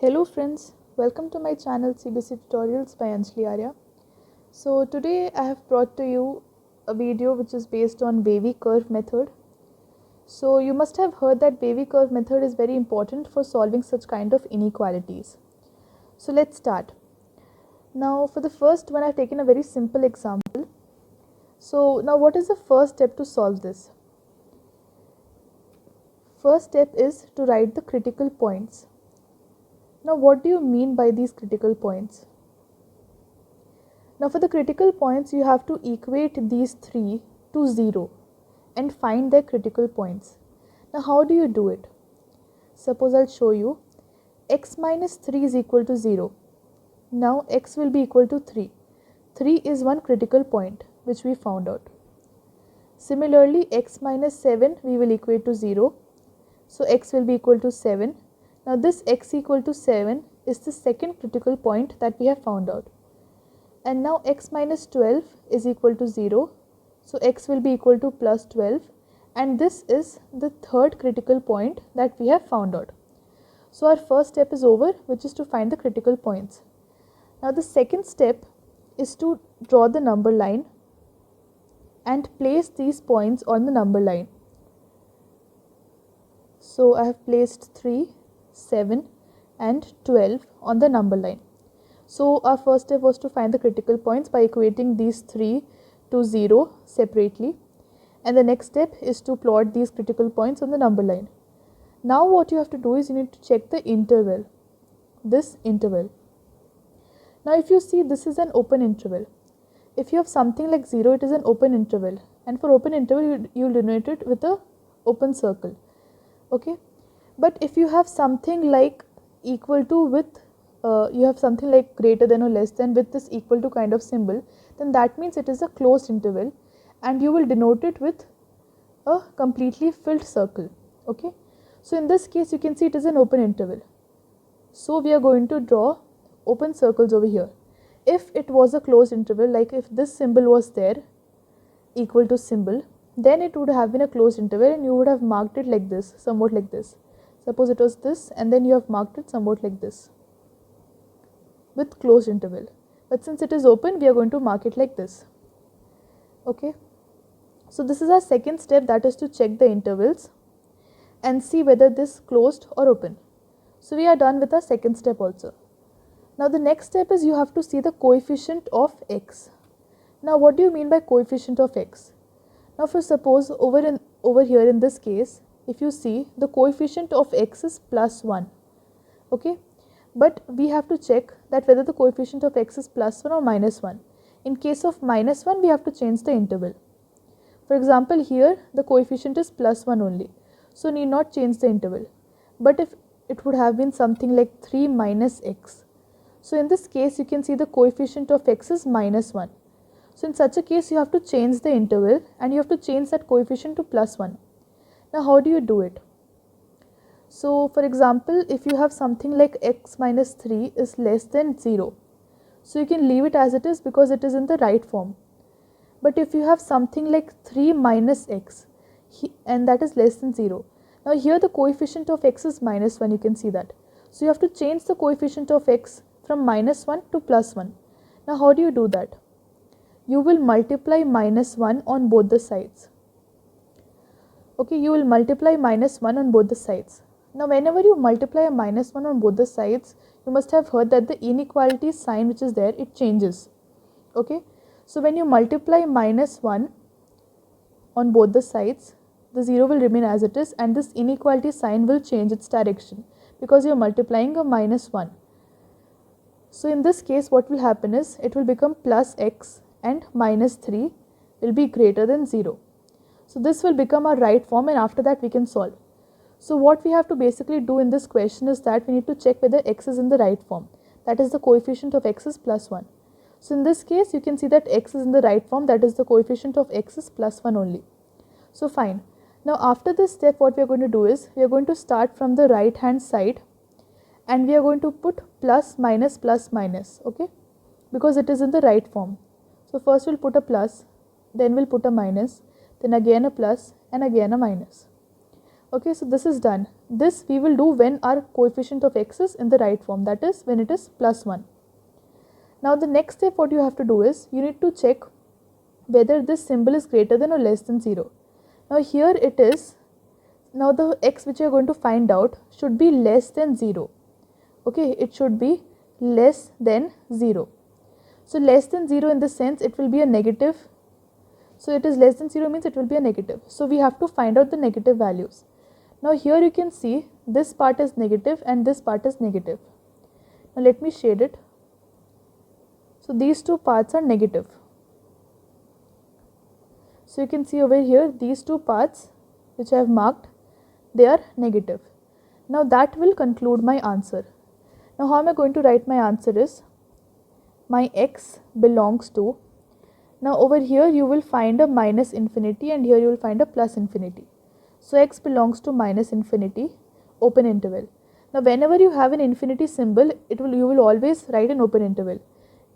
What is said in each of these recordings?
Hello friends, welcome to my channel CBC Tutorials by Anjali Arya. So today I have brought to you a video which is based on wavy curve method. So you must have heard that wavy curve method is very important for solving such kind of inequalities. So let's start. Now for the first one I have taken a very simple example. So now what is the first step to solve this? First step is to write the critical points. Now what do you mean by these critical points? Now for the critical points you have to equate these three to 0 and find their critical points. Now how do you do it? Suppose I'll show you. X minus 3 is equal to 0. Now x will be equal to 3. 3 is one critical point which we found out. Similarly x minus 7 we will equate to 0. So x will be equal to 7. Now this x equal to 7 is the second critical point that we have found out. And now x minus 12 is equal to 0. So x will be equal to plus 12, and this is the third critical point that we have found out. So our first step is over, which is to find the critical points. Now the second step is to draw the number line and place these points on the number line. So I have placed 3, 7 and 12 on the number line. So our first step was to find the critical points by equating these three to 0 separately, and the next step is to plot these critical points on the number line. Now what you have to do is you need to check the interval, this interval. Now if you see, this is an open interval. If you have something like 0, it is an open interval, and for open interval you will denote it with a open circle. Okay, but if you have something like equal to with you have something like greater than or less than with this equal to kind of symbol, then that means it is a closed interval and you will denote it with a completely filled circle. Okay, so in this case you can see it is an open interval. So we are going to draw open circles over here. If it was a closed interval, like if this symbol was there, equal to symbol, then it would have been a closed interval and you would have marked it like this, somewhat like this. Suppose it was this and then you have marked it somewhat like this with closed interval, but since it is open we are going to mark it like this. Okay, so this is our second step, that is to check the intervals and see whether this closed or open. So we are done with our second step also. Now the next step is you have to see the coefficient of x. Now what do you mean by coefficient of x? Now for suppose over here in this case, if you see, the coefficient of x is plus 1. Okay, but we have to check that whether the coefficient of x is plus 1 or minus 1. In case of minus 1, we have to change the interval. For example, here the coefficient is plus 1 only, so need not change the interval. But if it would have been something like 3 minus x, so in this case you can see the coefficient of x is minus 1. So in such a case you have to change the interval and you have to change that coefficient to plus 1. Now how do you do it? So for example, if you have something like x minus 3 is less than 0, so you can leave it as it is because it is in the right form. But if you have something like 3 minus x and that is less than 0, now here the coefficient of x is minus 1, you can see that. So you have to change the coefficient of x from minus 1 to plus 1. Now how do you do that? You will multiply minus 1 on both the sides. Okay, you will multiply minus 1 on both the sides. Now whenever you multiply a minus 1 on both the sides, you must have heard that the inequality sign which is there, it changes. Okay, so when you multiply minus 1 on both the sides, the 0 will remain as it is and this inequality sign will change its direction because you are multiplying a minus 1. So in this case what will happen is it will become plus x and minus 3 will be greater than 0. So this will become our right form and after that we can solve. So what we have to basically do in this question is that we need to check whether x is in the right form. That is the coefficient of x is plus 1. So in this case you can see that x is in the right form, that is the coefficient of x is plus 1 only. So fine. Now after this step what we are going to do is we are going to start from the right hand side and we are going to put plus minus, okay, because it is in the right form. So first we'll put a plus, then we'll put a minus, then again a plus and again a minus. Okay, so this is done. This we will do when our coefficient of x is in the right form, that is when it is plus 1. Now the next step what you have to do is you need to check whether this symbol is greater than or less than 0. Now here it is. Now the x which you are going to find out should be less than 0. Okay, it should be less than 0. So less than 0 in this sense it will be a negative. So it is less than 0 means it will be a negative. So we have to find out the negative values. Now here you can see this part is negative and this part is negative. Now let me shade it. So these two parts are negative. So you can see over here these two parts which I have marked, they are negative. Now that will conclude my answer. Now how am I going to write my answer is my x belongs to. Now over here you will find a minus infinity and here you will find a plus infinity. So x belongs to minus infinity, open interval. Now whenever you have an infinity symbol, you will always write an open interval.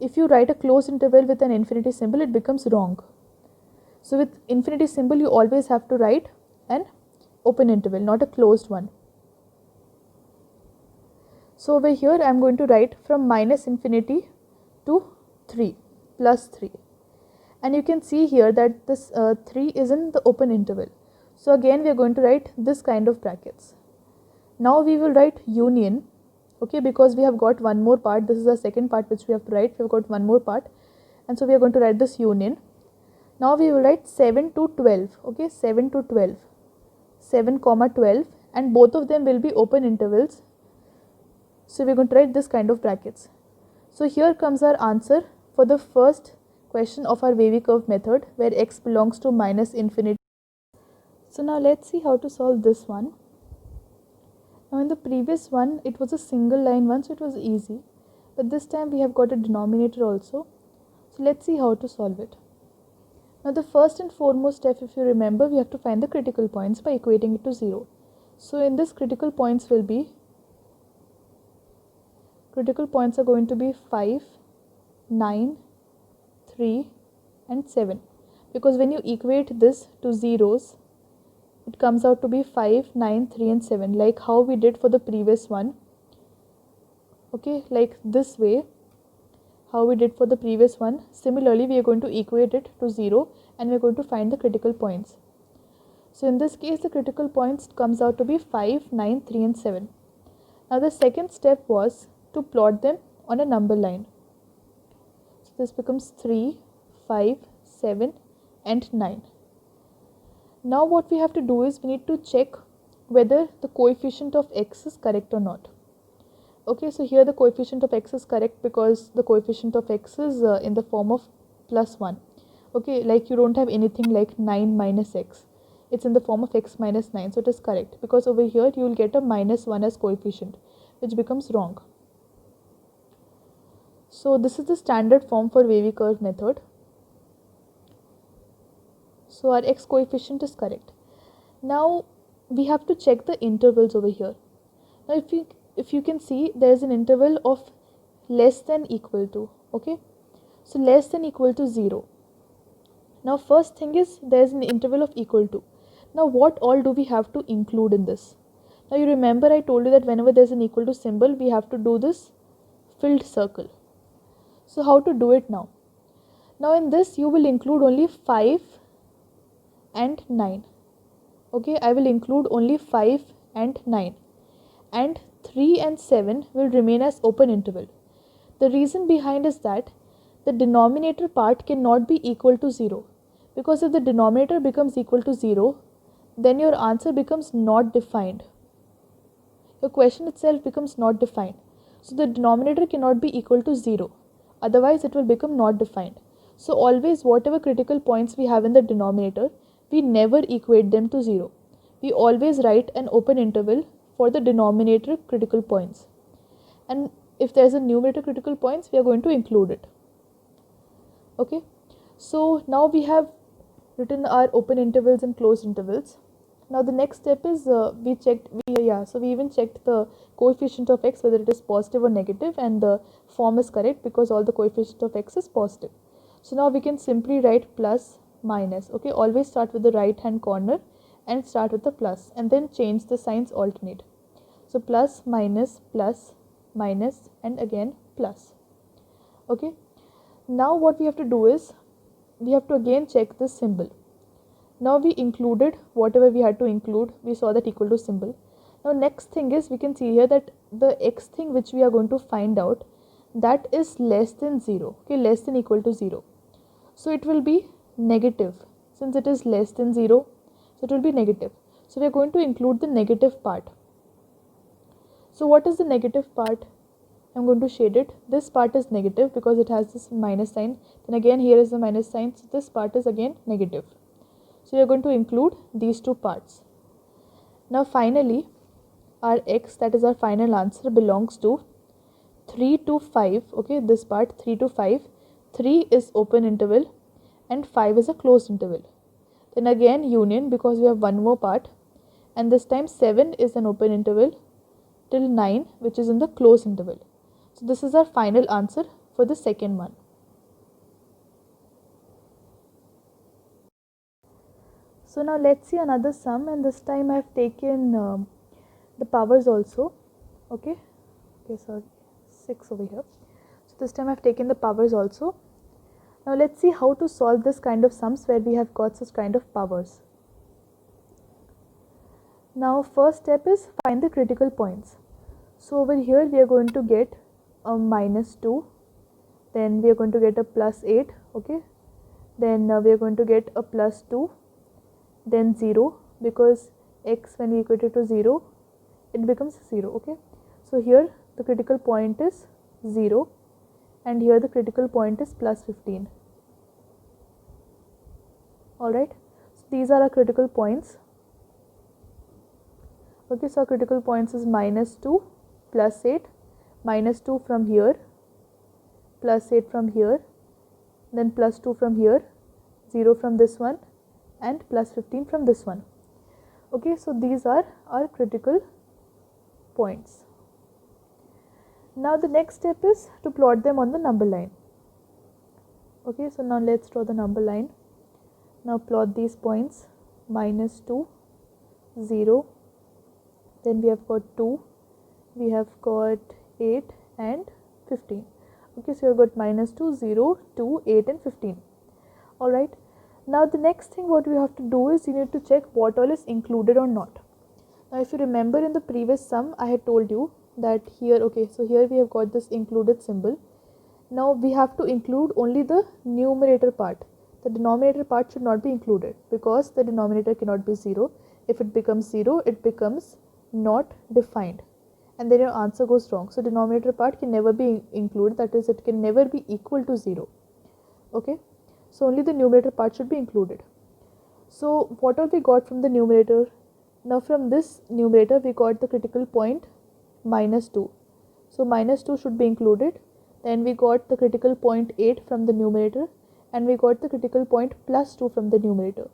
If you write a closed interval with an infinity symbol, it becomes wrong. So with infinity symbol you always have to write an open interval, not a closed one. So over here I am going to write from minus infinity to 3 plus 3. And you can see here that this 3 is in the open interval. So again we are going to write this kind of brackets. Now we will write union, okay, because we have got one more part. This is the second part which we have to write. We have got one more part, and so we are going to write this union. Now we will write 7 to 12, okay, 7 to 12, 7 comma 12, and both of them will be open intervals. So we are going to write this kind of brackets. So here comes our answer for the first question of our wavy curve method, where x belongs to minus infinity. So now let's see how to solve this one. Now in the previous one it was a single line one, so it was easy, but this time we have got a denominator also. So let's see how to solve it. Now the first and foremost step, if you remember, we have to find the critical points by equating it to 0. So in this critical points are going to be 5, 9, 3 and 7, because when you equate this to zeros it comes out to be 5, 9, 3 and 7, like how we did for the previous one. Okay, like this way, how we did for the previous one. Similarly, we are going to equate it to 0 and we are going to find the critical points. So in this case, the critical points comes out to be 5, 9, 3 and 7. Now the second step was to plot them on a number line. So this becomes 3, 5, 7 and 9. Now what we have to do is we need to check whether the coefficient of x is correct or not. Okay, so here the coefficient of x is correct because the coefficient of x is in the form of plus 1. Okay, like you don't have anything like 9 minus x. It's in the form of x minus 9, so it is correct, because over here you will get a minus 1 as coefficient, which becomes wrong. So this is the standard form for wavy curve method. So our x coefficient is correct. Now we have to check the intervals over here. Now if you can see, there is an interval of less than equal to, okay, so less than equal to 0. Now first thing is there is an interval of equal to. Now what all do we have to include in this? Now you remember I told you that whenever there is an equal to symbol, we have to do this filled circle. So how to do it now? Now in this you will include only 5 and 9. Okay, I will include only 5 and 9, and 3 and 7 will remain as open interval. The reason behind is that the denominator part cannot be equal to 0, because if the denominator becomes equal to 0, then your answer becomes not defined. Your question itself becomes not defined. So the denominator cannot be equal to 0, otherwise it will become not defined. So always whatever critical points we have in the denominator, we never equate them to 0. We always write an open interval for the denominator critical points. And if there is a numerator critical points, we are going to include it. Okay. So now we have written our open intervals and closed intervals. Now the next step is so we even checked the coefficient of x, whether it is positive or negative, and the form is correct because all the coefficient of x is positive. So now we can simply write plus minus. Okay, always start with the right hand corner and start with the plus and then change the signs alternate. So plus, minus, and again plus. Okay. Now what we have to do is we have to again check this symbol. Now we included whatever we had to include. We saw that equal to symbol. Now next thing is we can see here that the x thing which we are going to find out, that is less than 0. Okay, less than equal to 0. So it will be negative. Since it is less than 0, so it will be negative. So we are going to include the negative part. So what is the negative part? I'm going to shade it. This part is negative because it has this minus sign. Then again here is the minus sign. So this part is again negative. So we are going to include these two parts. Now finally our x, that is our final answer, belongs to 3 to 5. Okay, this part 3 to 5. 3 is open interval and 5 is a closed interval. Then again union because we have one more part, and this time 7 is an open interval till 9 which is in the closed interval. So this is our final answer for the second one. So now let's see another sum, and this time I have taken the powers also. Okay, sorry, 6 over here. So this time I have taken the powers also. Now let's see how to solve this kind of sums where we have got such kind of powers. Now first step is find the critical points. So over here we are going to get a minus 2, then we are going to get a plus 8, okay, then we are going to get a plus 2, then 0, because x when we equate it to 0 it becomes 0, okay. So here the critical point is 0 and here the critical point is plus 15. Alright, so these are our critical points. Okay, so our critical points is minus 2, plus 8, minus 2 from here, plus 8 from here, then plus 2 from here, 0 from this one, and plus 15 from this one. Okay, so these are our critical points. Now the next step is to plot them on the number line. Okay, so now let's draw the number line. Now plot these points, minus 2, 0, then we have got 2, we have got 8 and 15. Okay, so you have got minus 2, 0, 2, 8 and 15. Alright, now the next thing what we have to do is you need to check what all is included or not. Now if you remember in the previous sum I had told you that here, okay, so here we have got this included symbol. Now we have to include only the numerator part. The denominator part should not be included because the denominator cannot be 0. If it becomes 0, it becomes not defined and then your answer goes wrong. So denominator part can never be included, that is, it can never be equal to 0. Okay, so only the numerator part should be included. So what all we got from the numerator? Now from this numerator we got the critical point minus 2. So minus 2 should be included. Then we got the critical point 8 from the numerator and we got the critical point plus 2 from the numerator.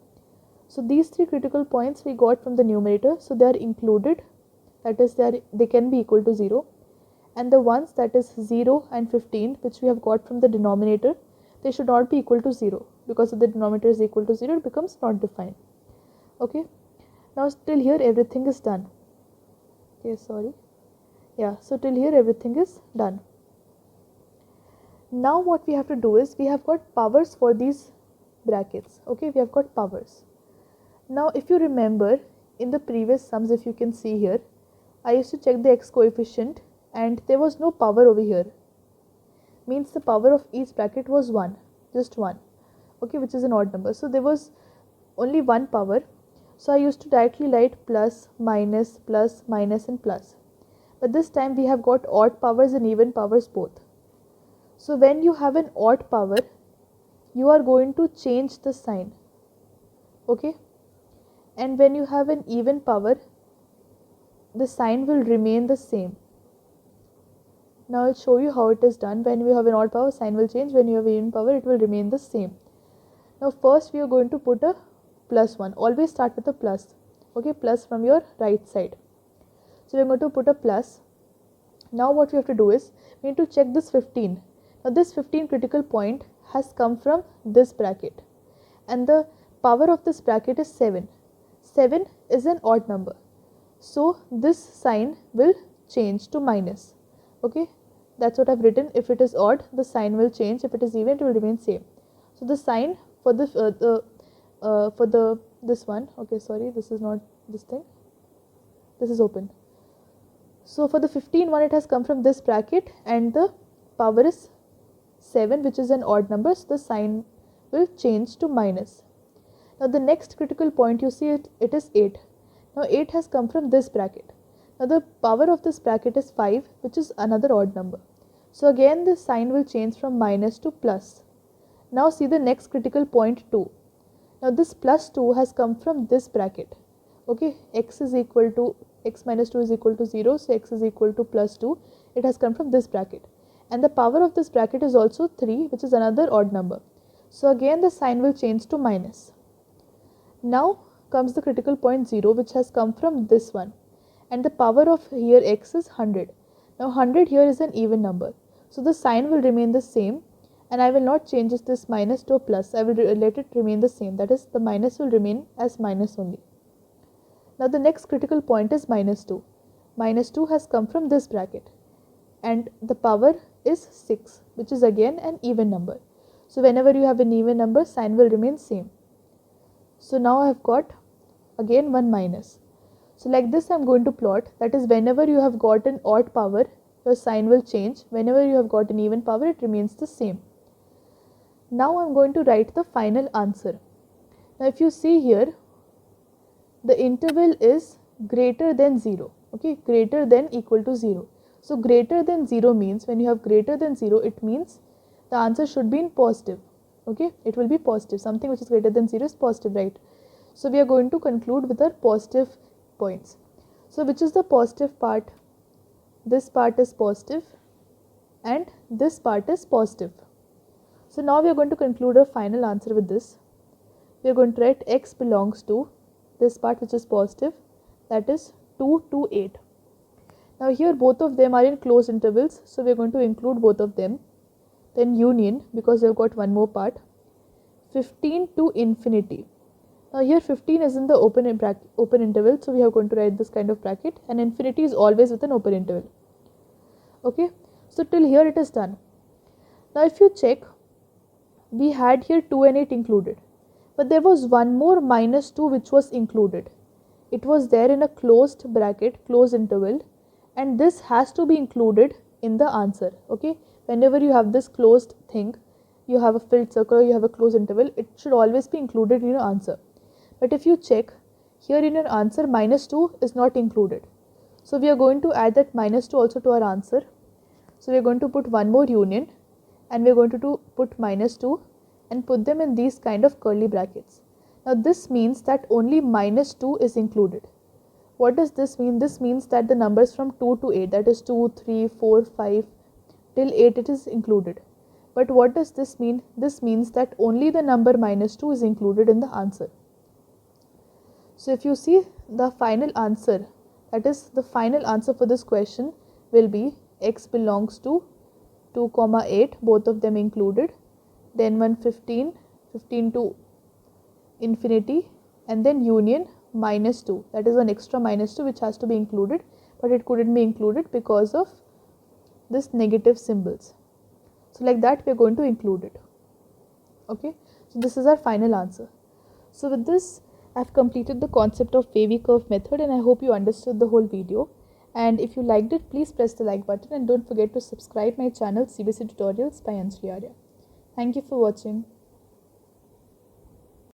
So these three critical points we got from the numerator, so they are included, that is they can be equal to 0, and the ones that is 0 and 15 which we have got from the denominator, they should not be equal to 0 because if the denominator is equal to 0 it becomes not defined. Okay, now till here everything is done. Okay, sorry, yeah, so till here everything is done. Now what we have to do is we have got powers for these brackets. Okay, we have got powers. Now if you remember in the previous sums, if you can see here, I used to check the x coefficient and there was no power over here. Means the power of each bracket was 1, just 1, okay, which is an odd number. So there was only one power. So I used to directly write plus, minus, and plus. But this time we have got odd powers and even powers both. So when you have an odd power, you are going to change the sign. Okay, and when you have an even power, the sign will remain the same. Now I'll show you how it is done. When you have an odd power, sign will change. When you have even power, it will remain the same. Now first we are going to put a plus 1. Always start with a plus. Okay, plus from your right side. So we are going to put a plus. Now what we have to do is we need to check this 15. Now this 15 critical point has come from this bracket and the power of this bracket is 7. 7 is an odd number. So this sign will change to minus. Okay, that's what I've written. If it is odd, the sign will change. If it is even, it will remain same. So the sign for this one. Okay, sorry, this is not this thing. This is open. So for the 15 one, it has come from this bracket, and the power is 7, which is an odd number. So the sign will change to minus. Now the next critical point, you see it is 8. Now 8 has come from this bracket. Now the power of this bracket is 5, which is another odd number. So again the sign will change from minus to plus. Now see the next critical point 2. Now this plus 2 has come from this bracket. Okay, x minus 2 is equal to 0, so x is equal to plus 2. It has come from this bracket. And the power of this bracket is also 3, which is another odd number. So again the sign will change to minus. Now comes the critical point 0, which has come from this one, and the power of here x is 100. Now 100 here is an even number, so the sign will remain the same, and I will not change this minus to a plus. I will let it remain the same, that is, the minus will remain as minus only. Now the next critical point is minus 2. Minus 2 has come from this bracket, and the power is 6, which is again an even number. So whenever you have an even number, sign will remain same. So now I have got again one minus. So like this I am going to plot, that is, whenever you have got an odd power, your sign will change. Whenever you have got an even power, it remains the same. Now I am going to write the final answer. Now if you see here, the interval is greater than 0. Okay, greater than equal to 0. So greater than 0 means, when you have greater than 0, it means the answer should be in positive. Okay, it will be positive. Something which is greater than 0 is positive, right? So we are going to conclude with our positive points. So which is the positive part? This part is positive and this part is positive. So now we are going to conclude our final answer with this. We are going to write x belongs to this part which is positive, that is 2 to 8. Now here both of them are in closed intervals, so we are going to include both of them. Then union, because we have got one more part, 15 to infinity. Now here 15 is in the open interval, so we are going to write this kind of bracket, and infinity is always with an open interval. Okay, so till here it is done. Now if you check, we had here 2 and 8 included, but there was one more minus 2 which was included. It was there in a closed bracket, closed interval, and this has to be included in the answer. Okay, whenever you have this closed thing, you have a filled circle, you have a closed interval, it should always be included in your answer. But if you check, here in your answer minus 2 is not included. So we are going to add that minus 2 also to our answer. So we are going to put one more union, and we are going to put minus 2 and put them in these kind of curly brackets. Now this means that only minus 2 is included. What does this mean? This means that the numbers from 2 to 8, that is 2, 3, 4, 5 till 8, it is included. But what does this mean? This means that only the number minus 2 is included in the answer. So if you see the final answer, that is, the final answer for this question will be x belongs to 2, 8, both of them included, then 15 to infinity, and then union minus 2, that is an extra minus 2 which has to be included, but it couldn't be included because of this negative symbols. So like that we are going to include it. Okay, so this is our final answer. So with this I have completed the concept of wavy curve method, and I hope you understood the whole video. And if you liked it, please press the like button, and don't forget to subscribe my channel CBC Tutorials by Anjali Arya. Thank you for watching.